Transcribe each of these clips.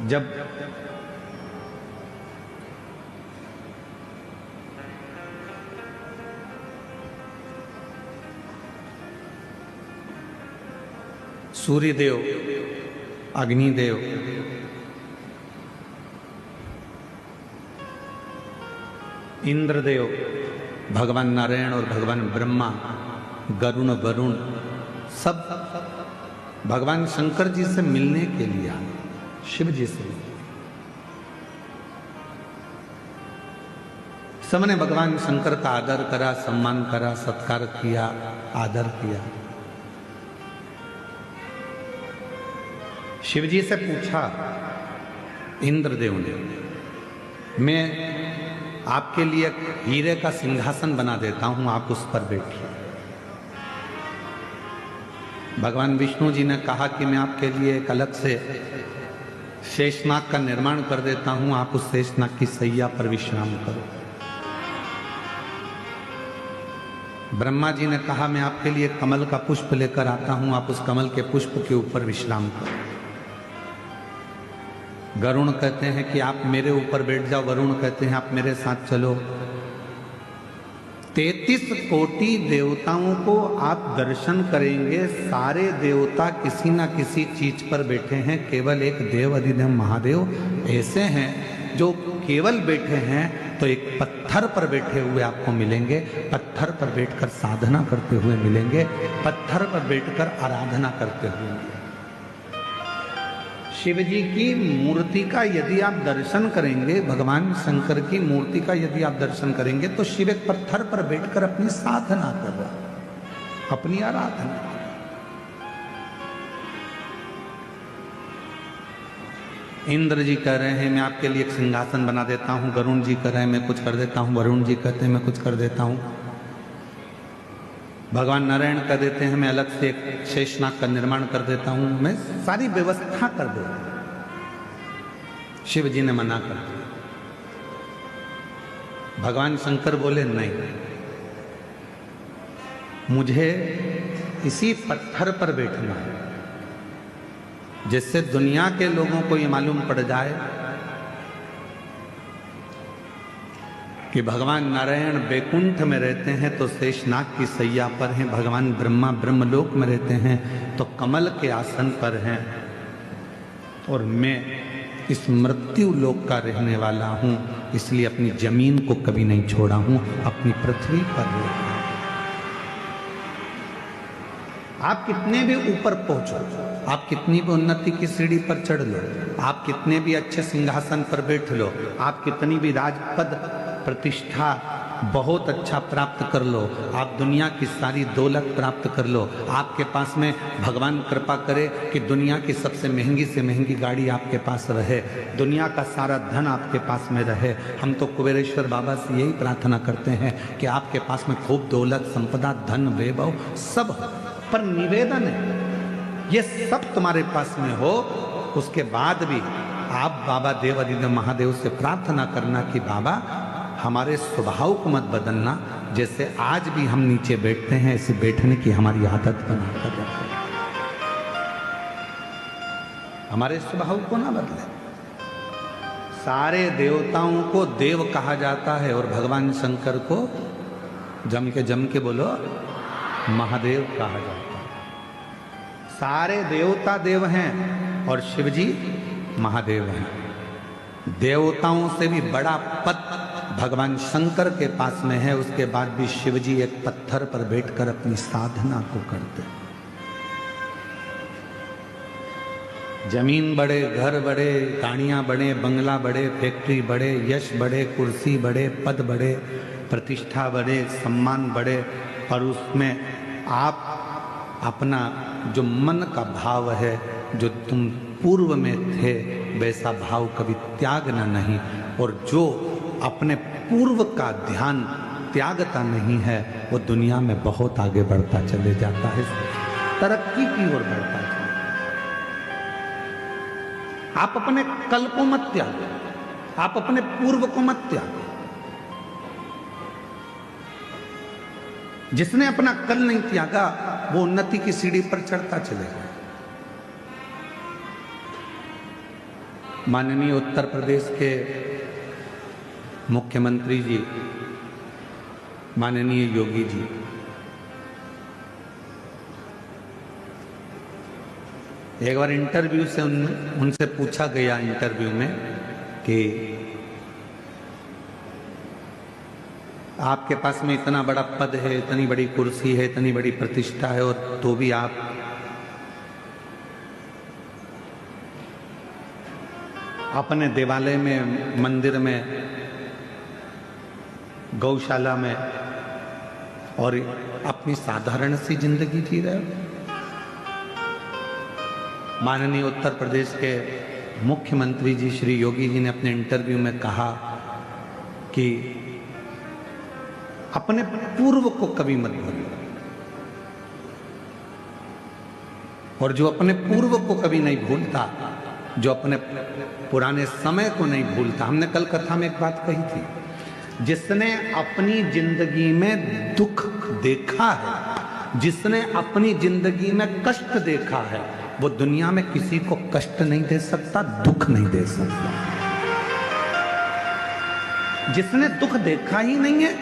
जब सूर्यदेव, अग्निदेव, इंद्रदेव, भगवान नारायण और भगवान ब्रह्मा, गरुण, वरुण सब भगवान शंकर जी से मिलने के लिए आए, शिव जी से। सबने भगवान शंकर का आदर करा, सम्मान करा, सत्कार किया, आदर किया। शिव जी से पूछा इंद्रदेव ने, मैं आपके लिए हीरे का सिंहासन बना देता हूं, आप उस पर बैठिए। भगवान विष्णु जी ने कहा कि मैं आपके लिए एक अलग से शेषनाग का निर्माण कर देता हूं, आप उस शेषनाग की सैया पर विश्राम करो। ब्रह्मा जी ने कहा मैं आपके लिए कमल का पुष्प लेकर आता हूं, आप उस कमल के पुष्प के ऊपर विश्राम करो। गरुण कहते हैं कि आप मेरे ऊपर बैठ जाओ, वरुण कहते हैं आप मेरे साथ चलो। 33 कोटि देवताओं को आप दर्शन करेंगे, सारे देवता किसी ना किसी चीज पर बैठे हैं, केवल एक देव अधिदेव महादेव ऐसे हैं जो केवल बैठे हैं तो एक पत्थर पर बैठे हुए आपको मिलेंगे, पत्थर पर बैठकर साधना करते हुए मिलेंगे, पत्थर पर बैठकर आराधना करते हुए मिलेंगे। शिव जी की मूर्ति का यदि आप दर्शन करेंगे, भगवान शंकर की मूर्ति का यदि आप दर्शन करेंगे तो शिव एक पत्थर पर बैठकर अपनी साधना कर रहा, अपनी आराधना। इंद्र जी कह रहे हैं मैं आपके लिए एक सिंहासन बना देता हूं, गरुण जी कह रहे हैं मैं कुछ कर देता हूं, वरुण जी कहते हैं मैं कुछ कर देता हूं, भगवान नारायण कह देते हैं मैं अलग से एक शेषनाग का निर्माण कर देता हूं, मैं सारी व्यवस्था कर देता हूं। शिव जी ने मना कर दिया। भगवान शंकर बोले नहीं, मुझे इसी पत्थर पर बैठना है, जिससे दुनिया के लोगों को ये मालूम पड़ जाए कि भगवान नारायण बैकुंठ में रहते हैं तो शेषनाग की सैया पर हैं, भगवान ब्रह्मा ब्रह्मलोक में रहते हैं तो कमल के आसन पर हैं, और मैं इस मृत्यु लोक का रहने वाला हूं, इसलिए अपनी जमीन को कभी नहीं छोड़ा हूं, अपनी पृथ्वी पर रहता हूं। आप कितने भी ऊपर पहुंचो, आप कितनी भी उन्नति की सीढ़ी पर चढ़ लो, आप कितने भी अच्छे सिंहासन पर बैठ लो, आप कितनी भी राजपद प्रतिष्ठा बहुत अच्छा प्राप्त कर लो, आप दुनिया की सारी दौलत प्राप्त कर लो, आपके पास में भगवान कृपा करे कि दुनिया की सबसे महंगी से महंगी गाड़ी आपके पास रहे, दुनिया का सारा धन आपके पास में रहे। हम तो कुबेरेश्वर बाबा से यही प्रार्थना करते हैं कि आपके पास में खूब दौलत, संपदा, धन, वैभव सब हो, पर निवेदन है ये सब तुम्हारे पास में हो, उसके बाद भी आप बाबा देव अधिदेव महादेव से प्रार्थना करना कि बाबा हमारे स्वभाव को मत बदलना, जैसे आज भी हम नीचे बैठते हैं ऐसे बैठने की हमारी आदत बनाकर रखो, हमारे स्वभाव को ना बदले। सारे देवताओं को देव कहा जाता है और भगवान शंकर को जम के बोलो महादेव कहा जाता है। सारे देवता देव हैं और शिव जी महादेव हैं। देवताओं से भी बड़ा पद भगवान शंकर के पास में है, उसके बाद भी शिव जी एक पत्थर पर बैठकर अपनी साधना को करते। जमीन बड़े, घर बड़े, गाड़ियां बड़े, बंगला बड़े, फैक्ट्री बड़े, यश बड़े, कुर्सी बड़े, पद बड़े, प्रतिष्ठा बड़े, सम्मान बड़े, और उसमें आप अपना जो मन का भाव है, जो तुम पूर्व में थे वैसा भाव कभी त्यागना नहीं, और जो अपने पूर्व का ध्यान त्यागता नहीं है वो दुनिया में बहुत आगे बढ़ता चले जाता है, तरक्की की ओर बढ़ता है। आप अपने कल को मत त्यागो, आप अपने पूर्व को मत त्यागो। जिसने अपना कल नहीं त्यागा वो उन्नति की सीढ़ी पर चढ़ता चलेगा। माननीय उत्तर प्रदेश के मुख्यमंत्री जी माननीय योगी जी, एक बार इंटरव्यू से उनसे पूछा गया इंटरव्यू में कि आपके पास में इतना बड़ा पद है, इतनी बड़ी कुर्सी है, इतनी बड़ी प्रतिष्ठा है, और तो भी आप अपने देवालय में, मंदिर में, गौशाला में और अपनी साधारण सी जिंदगी जी रहे हो। माननीय उत्तर प्रदेश के मुख्यमंत्री जी श्री योगी जी ने अपने इंटरव्यू में कहा कि अपने पूर्व को कभी मत भूलो, और जो अपने पूर्व को कभी नहीं भूलता, जो अपने पुराने समय को नहीं भूलता। हमने कल कथा में एक बात कही थी, जिसने अपनी जिंदगी में दुख देखा है, जिसने अपनी जिंदगी में कष्ट देखा है, वो दुनिया में किसी को कष्ट नहीं दे सकता, दुख नहीं दे सकता। जिसने दुख देखा ही नहीं है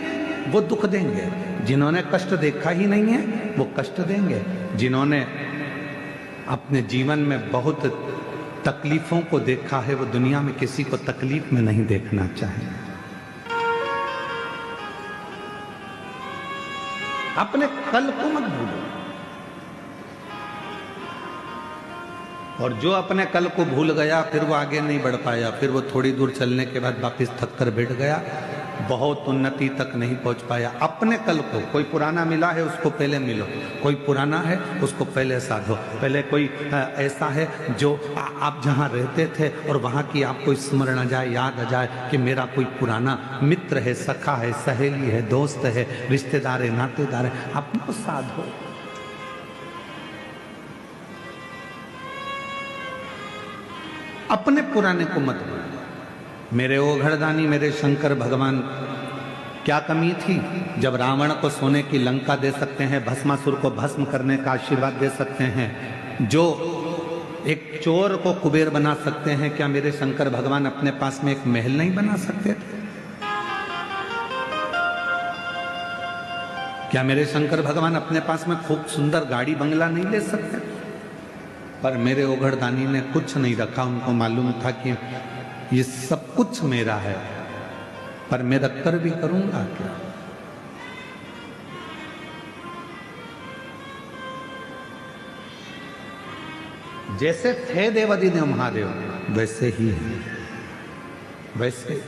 वो दुख देंगे, जिन्होंने कष्ट देखा ही नहीं है वो कष्ट देंगे, जिन्होंने अपने जीवन में बहुत तकलीफों को देखा है वो दुनिया में किसी को तकलीफ में नहीं देखना चाहेंगे। अपने कल को मत भूलो, और जो अपने कल को भूल गया फिर वो आगे नहीं बढ़ पाया, फिर वो थोड़ी दूर चलने के बाद वापस थक कर बैठ गया, बहुत उन्नति तक नहीं पहुंच पाया। अपने कल को, कोई पुराना मिला है उसको पहले मिलो, कोई पुराना है उसको पहले साधो। पहले कोई ऐसा है जो आप जहां रहते थे और वहां की आपको स्मरण आ जाए, याद आ जाए कि मेरा कोई पुराना मित्र है, सखा है, सहेली है, दोस्त है, रिश्तेदार है, नातेदार है, अपनो साधो। अपने पुराने को मत भूलो। मेरे ओघड़दानी, मेरे शंकर भगवान, क्या कमी थी जब रावण को सोने की लंका दे सकते हैं, भस्मासुर को भस्म करने का आशीर्वाद दे सकते हैं, जो एक चोर को कुबेर बना सकते हैं, क्या मेरे शंकर भगवान अपने पास में एक महल नहीं बना सकते थे? क्या मेरे शंकर भगवान अपने पास में खूब सुंदर गाड़ी बंगला नहीं ले सकते? पर मेरे ओघड़दानी ने कुछ नहीं रखा। उनको मालूम था कि ये सब कुछ मेरा है, पर मैं रख कर भी करूंगा क्या? जैसे थे देवादिदेव महादेव वैसे ही है, वैसे